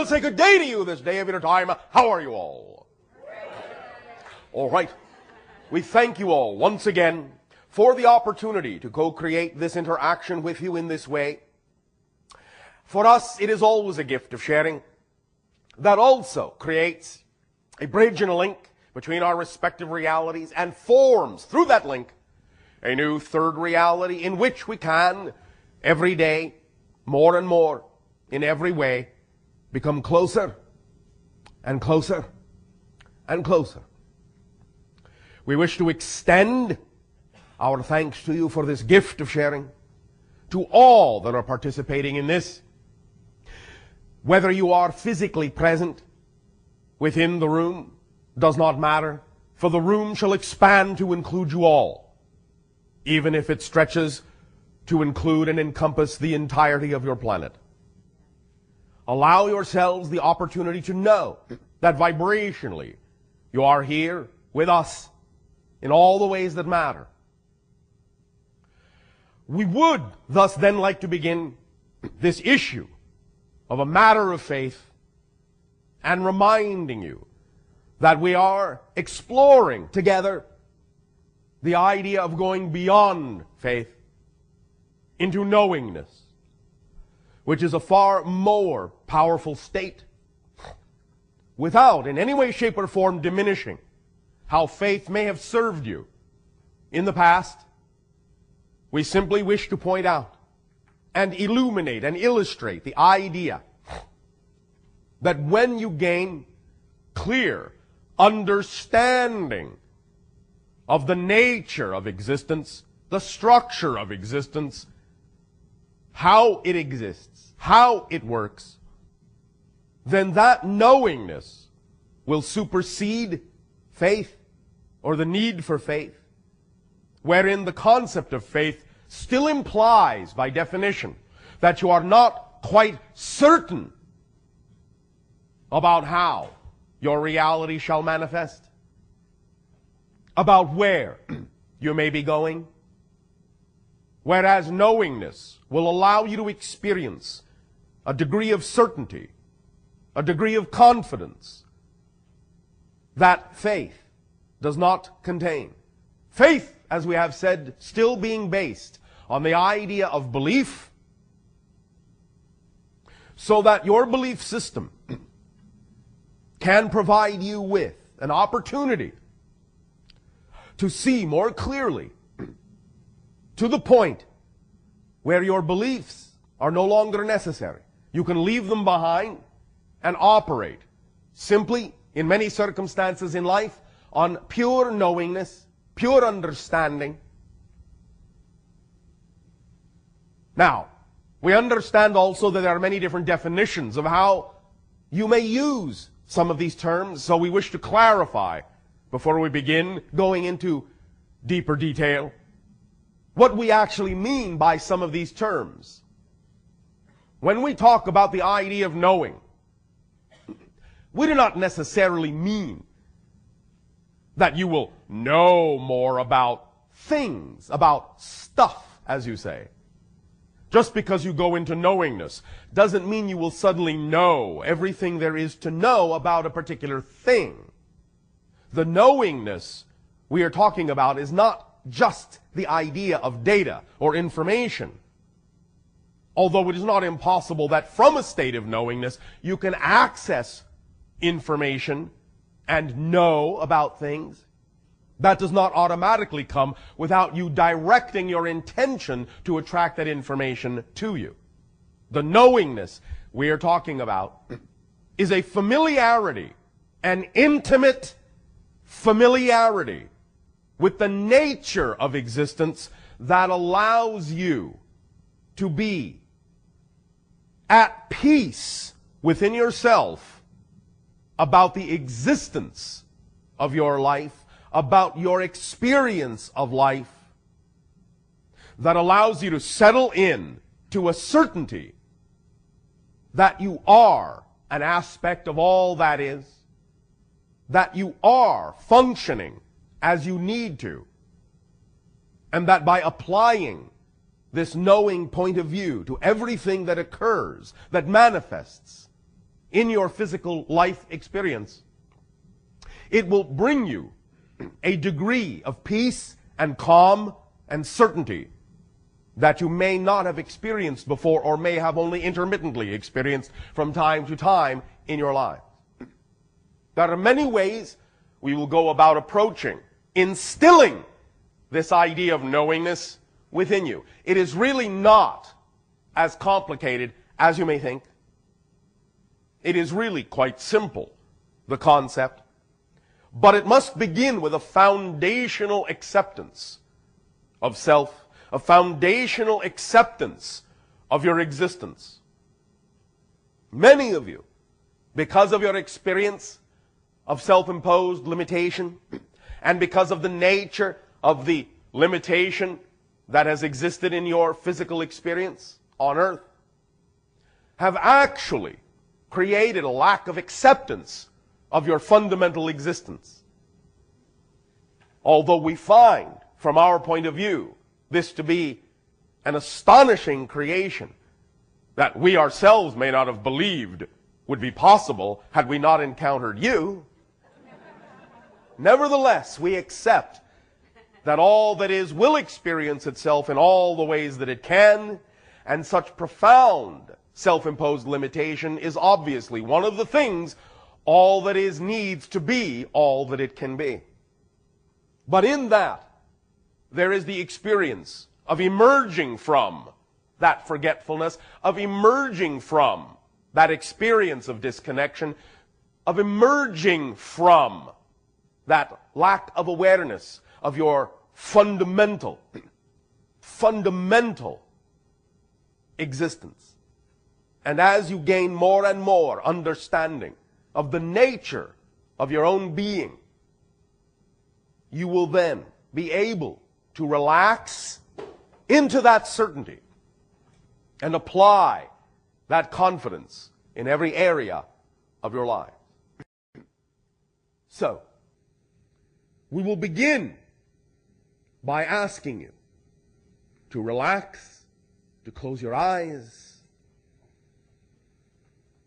will say good day to you this day of your time. How are you all? All right. We thank you all once again for the opportunity to co-create this interaction with you in this way. For us, it is always a gift of sharing that also creates a bridge and a link between our respective realities and forms, through that link, a new third reality in which we can, every day, more and more, in every way, become closer and closer and closer. We wish to extend our thanks to you for this gift of sharing, to all that are participating in this. Whether you are physically present within the room does not matter, for the room shall expand to include you all, even if it stretches to include and encompass the entirety of your planet. Allow yourselves the opportunity to know that vibrationally you are here with us in all the ways that matter. We would thus then like to begin this issue of a matter of faith and reminding you that we are exploring together the idea of going beyond faith into knowingness, which is a far more powerful state, without in any way, shape, or form diminishing how faith may have served you in the past. We simply wish to point out and illuminate and illustrate the idea that when you gain clear understanding of the nature of existence, the structure of existence, how it exists, how it works, then that knowingness will supersede faith or the need for faith, wherein the concept of faith still implies, by definition, that you are not quite certain about how your reality shall manifest, about where you may be going, whereas knowingness will allow you to experience a degree of certainty, a degree of confidence that faith does not contain. Faith, as we have said, still being based on the idea of belief, so that your belief system can provide you with an opportunity to see more clearly to the point where your beliefs are no longer necessary. You can leave them behind and operate simply, in many circumstances in life, on pure knowingness, pure understanding. Now, we understand also that there are many different definitions of how you may use some of these terms, so we wish to clarify, before we begin going into deeper detail, what we actually mean by some of these terms. When we talk about the idea of knowing, we do not necessarily mean that you will know more about things, about stuff, as you say. Just because you go into knowingness doesn't mean you will suddenly know everything there is to know about a particular thing. The knowingness we are talking about is not just the idea of data or information. Although it is not impossible that from a state of knowingness you can access information and know about things. That does not automatically come without you directing your intention to attract that information to you. The knowingness we are talking about is a familiarity, an intimate familiarity with the nature of existence that allows you to be at peace within yourself about the existence of your life, about your experience of life, that allows you to settle in to a certainty that you are an aspect of all that is, that you are functioning as you need to, and that by applying this knowing point of view to everything that occurs, that manifests in your physical life experience, it will bring you a degree of peace and calm and certainty that you may not have experienced before, or may have only intermittently experienced from time to time in your life. There are many ways we will go about approaching, instilling this idea of knowingness within you. It is really not as complicated as you may think. It is really quite simple, the concept. But it must begin with a foundational acceptance of self, a foundational acceptance of your existence. Many of you, because of your experience of self-imposed limitation, and because of the nature of the limitation that has existed in your physical experience on earth, have actually created a lack of acceptance of your fundamental existence. Although we find, from our point of view, this to be an astonishing creation that we ourselves may not have believed would be possible had we not encountered you, nevertheless, we accept that all that is will experience itself in all the ways that it can, and such profound self-imposed limitation is obviously one of the things all that is needs to be all that it can be. But in that, there is the experience of emerging from that forgetfulness, of emerging from that experience of disconnection, of emerging from that lack of awareness of your fundamental existence. And as you gain more and more understanding of the nature of your own being, you will then be able to relax into that certainty and apply that confidence in every area of your life. So, we will begin by asking you to relax, to close your eyes,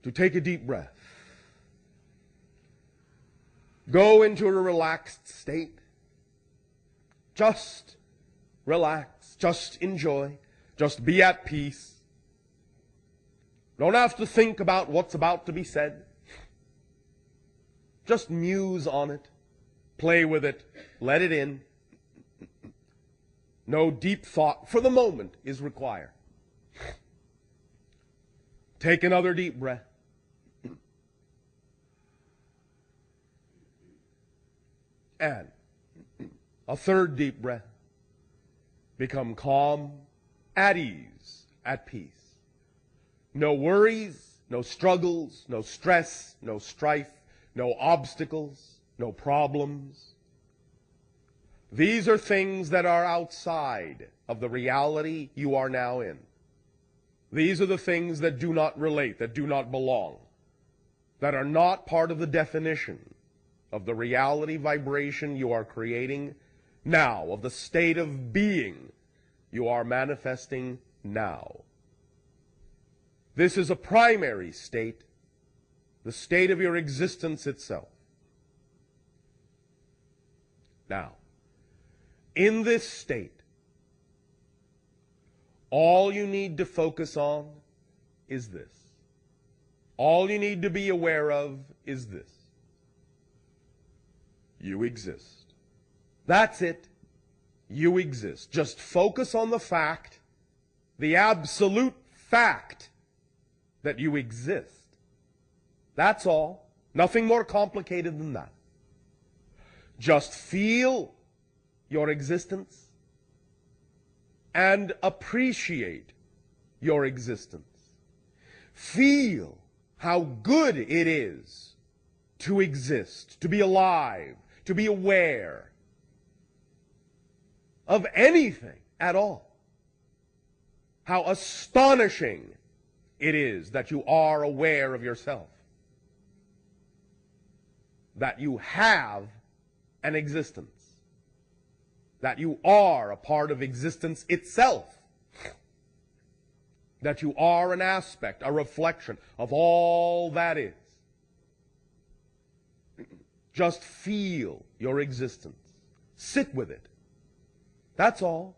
to take a deep breath. Go into a relaxed state. Just relax, just enjoy, just be at peace. Don't have to think about what's about to be said. Just muse on it, play with it, let it in. No deep thought for the moment is required. Take another deep breath. And a third deep breath. Become calm, at ease, at peace. No worries, no struggles, no stress, no strife, no obstacles, no problems. These are things that are outside of the reality you are now in. These are the things that do not relate, that do not belong, that are not part of the definition of the reality vibration you are creating now, of the state of being you are manifesting now. This is a primary state, the state of your existence itself. Now, in this state, all you need to focus on is this. All you need to be aware of is this. You exist. That's it. You exist. Just focus on the fact, the absolute fact that you exist. That's all. Nothing more complicated than that. Just feel your existence and appreciate your existence. Feel how good it is to exist, to be alive, to be aware of anything at all. How astonishing it is that you are aware of yourself, that you have an existence, that you are a part of existence itself, that you are an aspect, a reflection of all that is. Just feel your existence. Sit with it. That's all.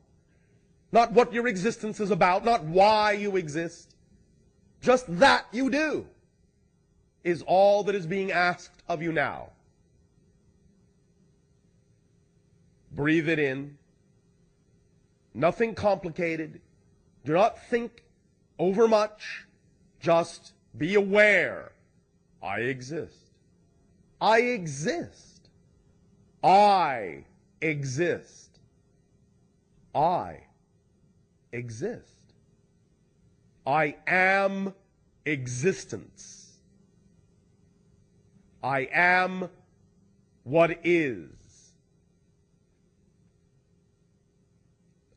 Not what your existence is about, not why you exist. Just that you do is all that is being asked of you now. Breathe it in. Nothing complicated. Do not think overmuch. Just be aware. I exist. I exist. I exist. I exist. I am existence. I am what is.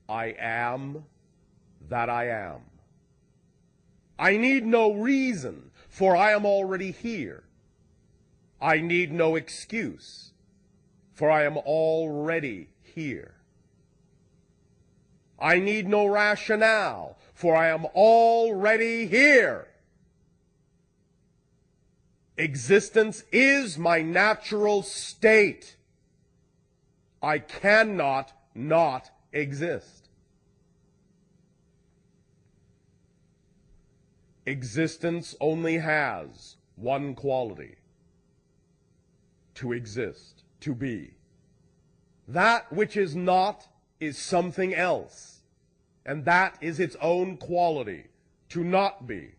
I am that I am. I need no reason, for I am already here. I need no excuse, for I am already here. I need no rationale, for I am already here. Existence is my natural state. I cannot not exist. Existence only has one quality: to exist, to be. That which is not is something else, and that is its own quality, to not be.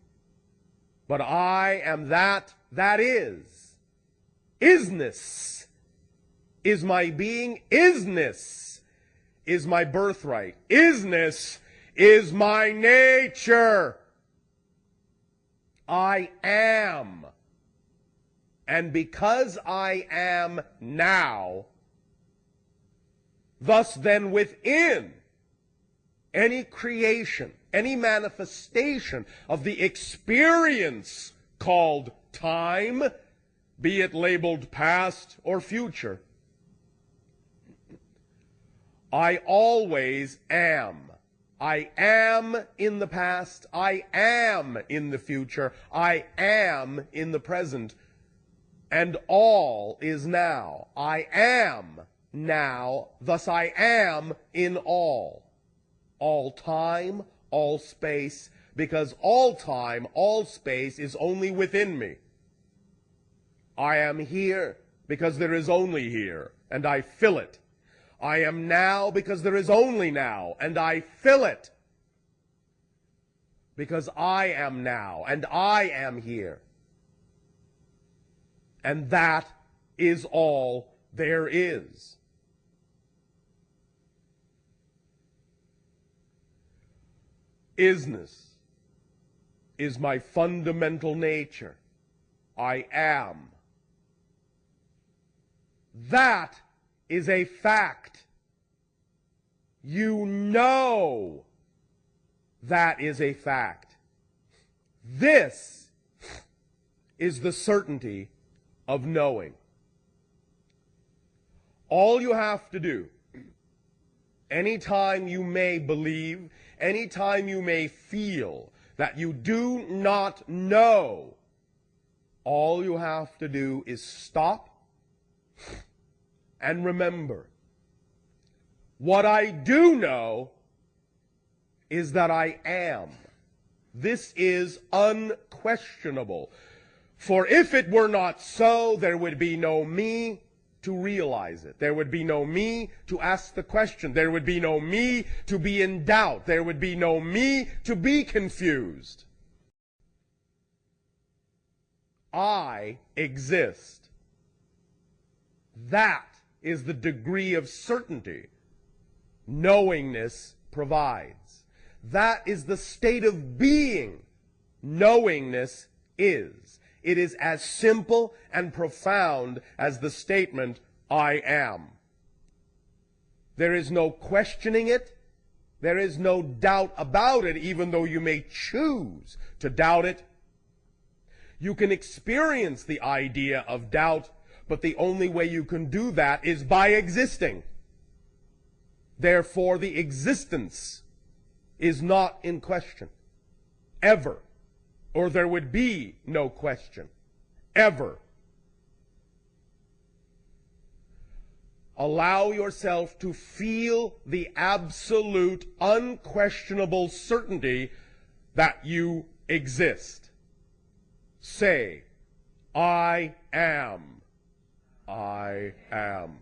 But I am that that is. Isness is my being. Isness is my birthright. Isness is my nature. I am. And because I am now, thus then within any creation, any manifestation of the experience called time, be it labeled past or future, I always am. I am in the past. I am in the future. I am in the present. And all is now. I am now, thus I am in all. All time, all space, because all time, all space is only within me. I am here because there is only here, and I fill it. I am now because there is only now, and I fill it. Because I am now, and I am here. And that is all there is. Isness is my fundamental nature. I am. That is a fact. You know that is a fact. This is the certainty of knowing. All you have to do, anytime you may believe, anytime you may feel that you do not know, all you have to do is stop and remember. What I do know is that I am. This is unquestionable. For if it were not so, there would be no me to realize it. There would be no me to ask the question. There would be no me to be in doubt. There would be no me to be confused. I exist. That is the degree of certainty knowingness provides. That is the state of being knowingness is. It is as simple and profound as the statement, I am. There is no questioning it. There is no doubt about it, even though you may choose to doubt it. You can experience the idea of doubt, but the only way you can do that is by existing. Therefore, the existence is not in question, ever. Or there would be no question, ever. allow yourself to feel the absolute, unquestionable certainty that you exist. Say, I am. I am.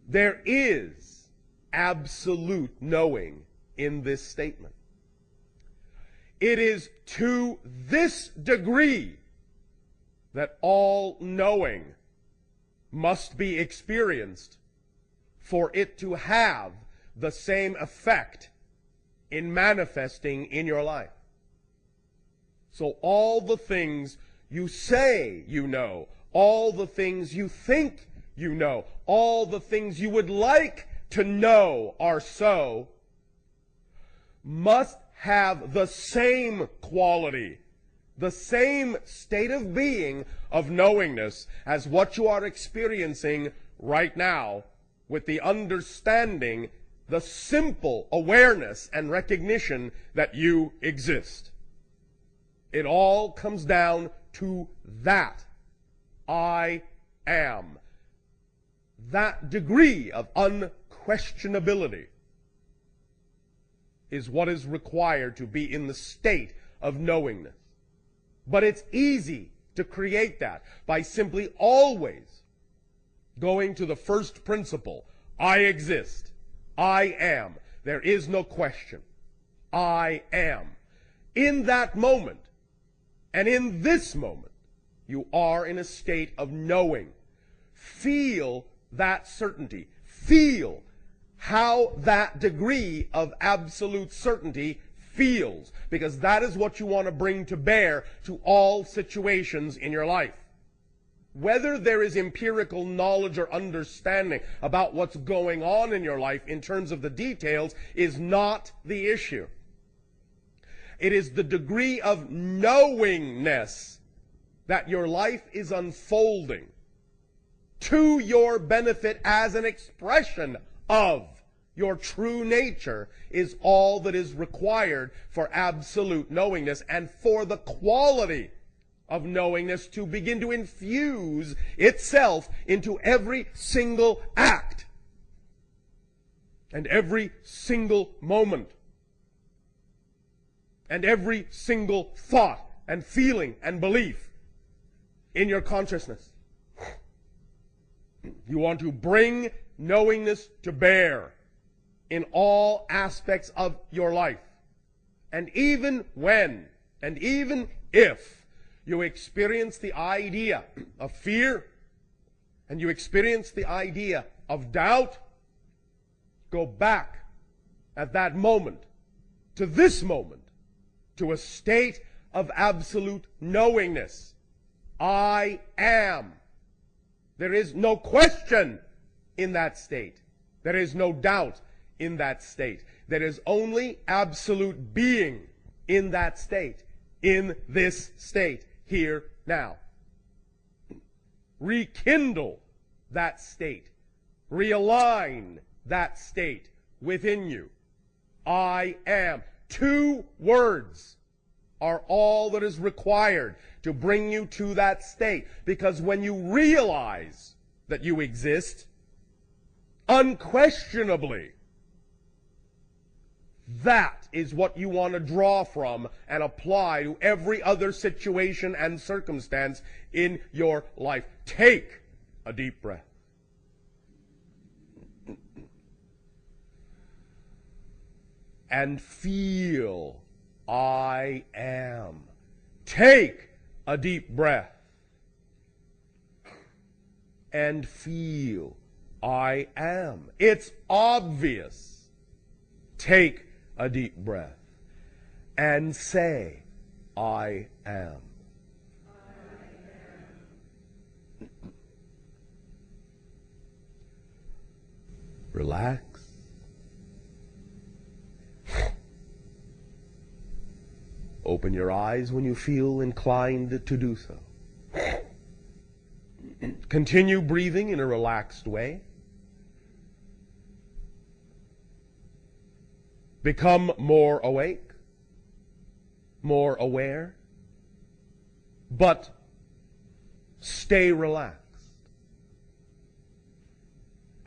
There is absolute knowing in this statement. It is to this degree that all knowing must be experienced for it to have the same effect in manifesting in your life. So all the things you say you know, all the things you think you know, all the things you would like to know are so, must have the same quality, the same state of being of knowingness as what you are experiencing right now, with the understanding, the simple awareness and recognition that you exist. It all comes down to that. I am. That degree of unquestionability is what is required to be in the state of knowingness. But it's easy to create that by simply always going to the first principle. I exist. I am. There is no question. I am. In that moment, and in this moment, you are in a state of knowing. Feel that certainty. Feel how that degree of absolute certainty feels, because that is what you want to bring to bear to all situations in your life. Whether there is empirical knowledge or understanding about what's going on in your life in terms of the details is not the issue. It is the degree of knowingness that your life is unfolding to your benefit as an expression of your true nature is all that is required for absolute knowingness, and for the quality of knowingness to begin to infuse itself into every single act and every single moment and every single thought and feeling and belief in your consciousness. You want to bring knowingness to bear in all aspects of your life. And even when, and even if, you experience the idea of fear, and you experience the idea of doubt, go back at that moment, to this moment, to a state of absolute knowingness. I am. There is no question in that state. There is no doubt in that state. There is only absolute being in that state, in this state, here, now. Rekindle that state. Realign that state within you. I am. 2 words are all that is required to bring you to that state. Because when you realize that you exist, unquestionably, that is what you want to draw from and apply to every other situation and circumstance in your life. Take a deep breath. And feel I am. Take a deep breath. And feel I am. It's obvious. Take a deep breath. And say, I am. Relax. Open your eyes when you feel inclined to do so. Continue breathing in a relaxed way. Become more awake, more aware, but stay relaxed.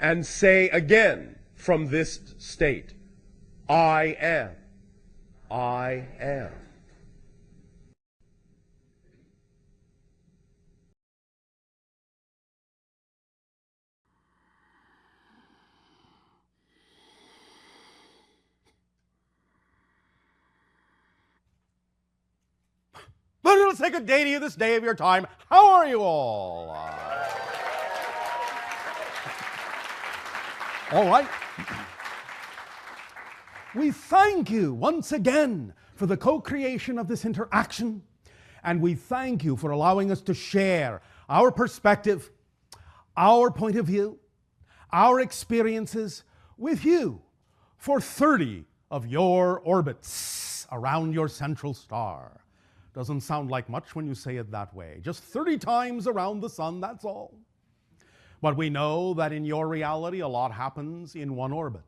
and say again from this state, I am. I am. But let's take a day to you this day of your time. How are you all? All right. We thank you once again for the co-creation of this interaction, and we thank you for allowing us to share our perspective, our point of view, our experiences with you for 30 of your orbits around your central star. Doesn't sound like much when you say it that way. Just 30 times around the sun, that's all. But we know that in your reality, a lot happens in one orbit.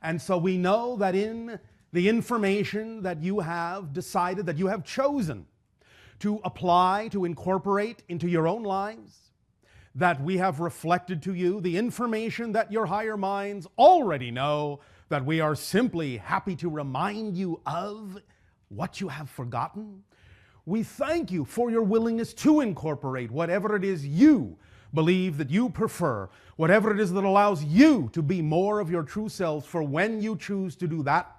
And so we know that in the information that you have decided, that you have chosen to apply, to incorporate into your own lives, that we have reflected to you the information that your higher minds already know, that we are simply happy to remind you of what you have forgotten. We thank you for your willingness to incorporate whatever it is you believe that you prefer, whatever it is that allows you to be more of your true selves. For when you choose to do that,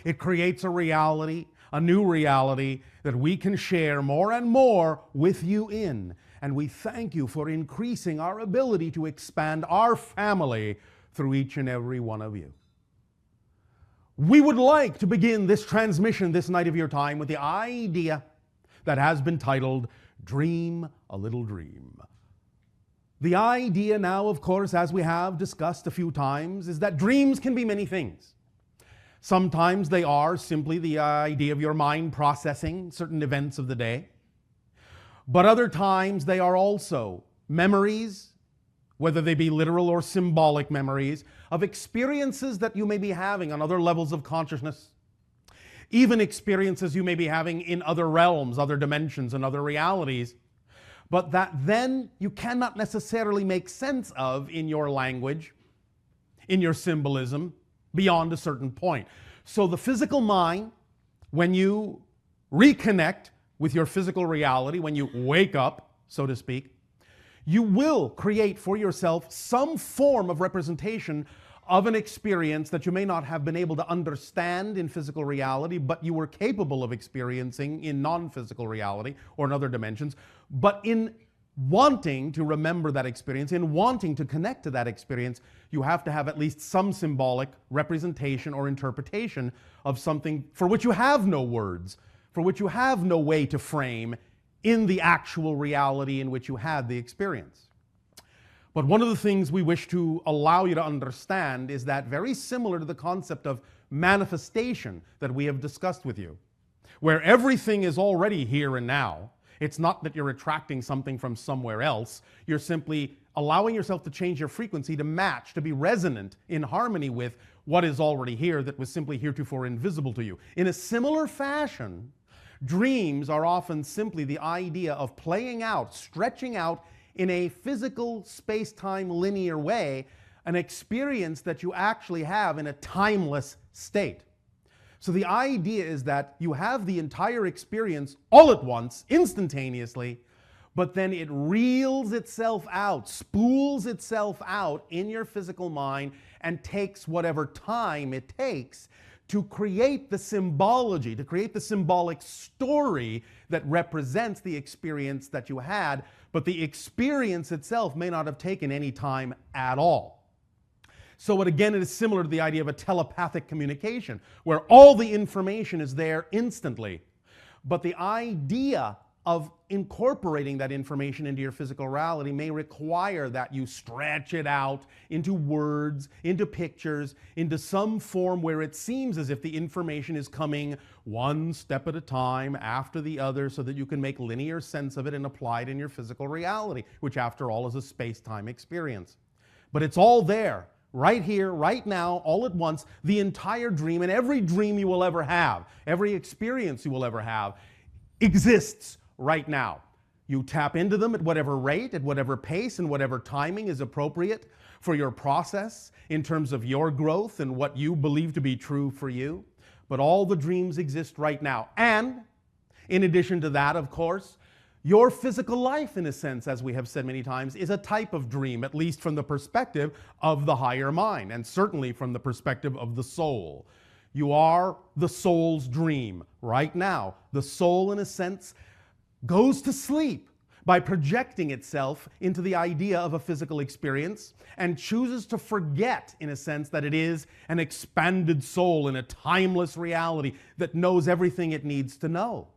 it creates a reality, a new reality that we can share more and more with you in. And we thank you for increasing our ability to expand our family through each and every one of you. We would like to begin this transmission this night of your time with the idea that has been titled, Dream a Little Dream. The idea now, of course, as we have discussed a few times, is that dreams can be many things. Sometimes they are simply the idea of your mind processing certain events of the day. But other times they are also memories, whether they be literal or symbolic memories, of experiences that you may be having on other levels of consciousness, even experiences you may be having in other realms, other dimensions, and other realities, but that then you cannot necessarily make sense of in your language, in your symbolism, beyond a certain point. So the physical mind, when you reconnect with your physical reality, when you wake up, so to speak, you will create for yourself some form of representation of an experience that you may not have been able to understand in physical reality, but you were capable of experiencing in non-physical reality or in other dimensions. But in wanting to remember that experience, in wanting to connect to that experience, you have to have at least some symbolic representation or interpretation of something for which you have no words, for which you have no way to frame in the actual reality in which you had the experience. But one of the things we wish to allow you to understand is that, very similar to the concept of manifestation that we have discussed with you, where everything is already here and now, it's not that you're attracting something from somewhere else, you're simply allowing yourself to change your frequency to match, to be resonant, in harmony with what is already here that was simply heretofore invisible to you. In a similar fashion, dreams are often simply the idea of playing out, stretching out in a physical space-time linear way, an experience that you actually have in a timeless state. So the idea is that you have the entire experience all at once, instantaneously, but then it reels itself out, spools itself out in your physical mind and takes whatever time it takes to create the symbology, to create the symbolic story that represents the experience that you had, but the experience itself may not have taken any time at all. So it is similar to the idea of a telepathic communication, where all the information is there instantly, but the idea of incorporating that information into your physical reality may require that you stretch it out into words, into pictures, into some form where it seems as if the information is coming one step at a time after the other, so that you can make linear sense of it and apply it in your physical reality, which after all is a space-time experience. But it's all there, right here, right now, all at once, the entire dream, and every dream you will ever have, every experience you will ever have, exists right now. You tap into them at whatever rate, at whatever pace, and whatever timing is appropriate. for your process, in terms of your growth and what you believe to be true for you. But all the dreams exist right now. And in addition to that, of course, your physical life, in a sense, as we have said many times, is a type of dream, at least from the perspective of the higher mind, and certainly from the perspective of the soul. You are the soul's dream right now. The soul, in a sense, goes to sleep by projecting itself into the idea of a physical experience and chooses to forget, in a sense, that it is an expanded soul in a timeless reality that knows everything it needs to know.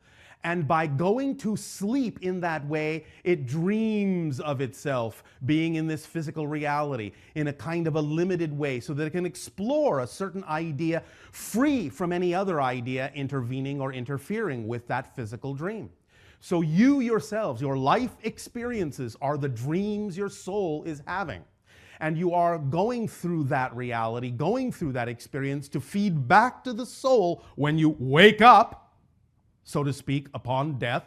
And by going to sleep in that way, it dreams of itself being in this physical reality in a kind of a limited way so that it can explore a certain idea free from any other idea intervening or interfering with that physical dream. So you yourselves, your life experiences are the dreams your soul is having. And you are going through that reality, going through that experience to feed back to the soul when you wake up, so to speak, upon death,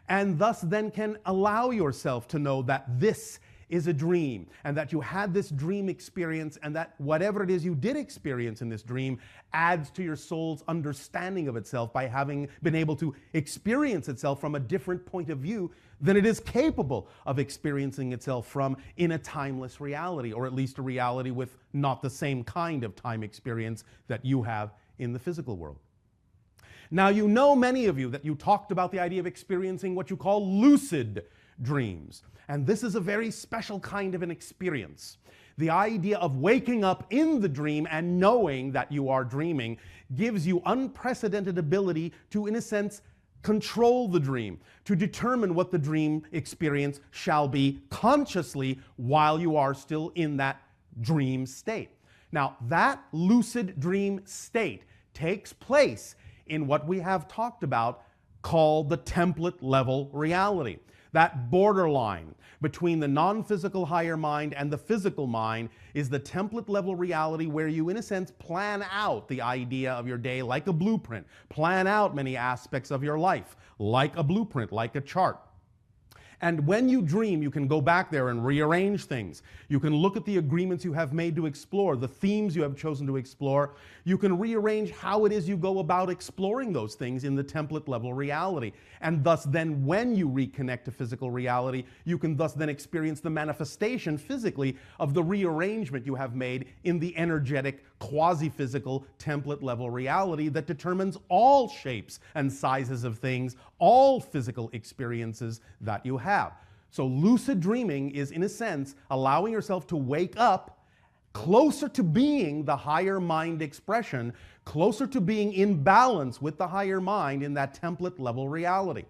and thus then can allow yourself to know that this is a dream, and that you had this dream experience, and that whatever it is you did experience in this dream adds to your soul's understanding of itself by having been able to experience itself from a different point of view than it is capable of experiencing itself from in a timeless reality, or at least a reality with not the same kind of time experience that you have in the physical world. Now, you know, many of you, that you talked about the idea of experiencing what you call lucid dreams. And this is a very special kind of an experience. The idea of waking up in the dream and knowing that you are dreaming gives you unprecedented ability to, in a sense, control the dream, to determine what the dream experience shall be consciously while you are still in that dream state. Now, that lucid dream state takes place in what we have talked about called the template level reality. That borderline between the non-physical higher mind and the physical mind is the template level reality where you, in a sense, plan out the idea of your day like a blueprint, plan out many aspects of your life like a blueprint, like a chart. And when you dream, you can go back there and rearrange things. You can look at the agreements you have made to explore, the themes you have chosen to explore. You can rearrange how it is you go about exploring those things in the template level reality. And thus then when you reconnect to physical reality, you can thus then experience the manifestation physically of the rearrangement you have made in the energetic, quasi-physical template level reality that determines all shapes and sizes of things, all physical experiences that you have. So lucid dreaming is, in a sense, allowing yourself to wake up closer to being the higher mind expression, closer to being in balance with the higher mind in that template level reality.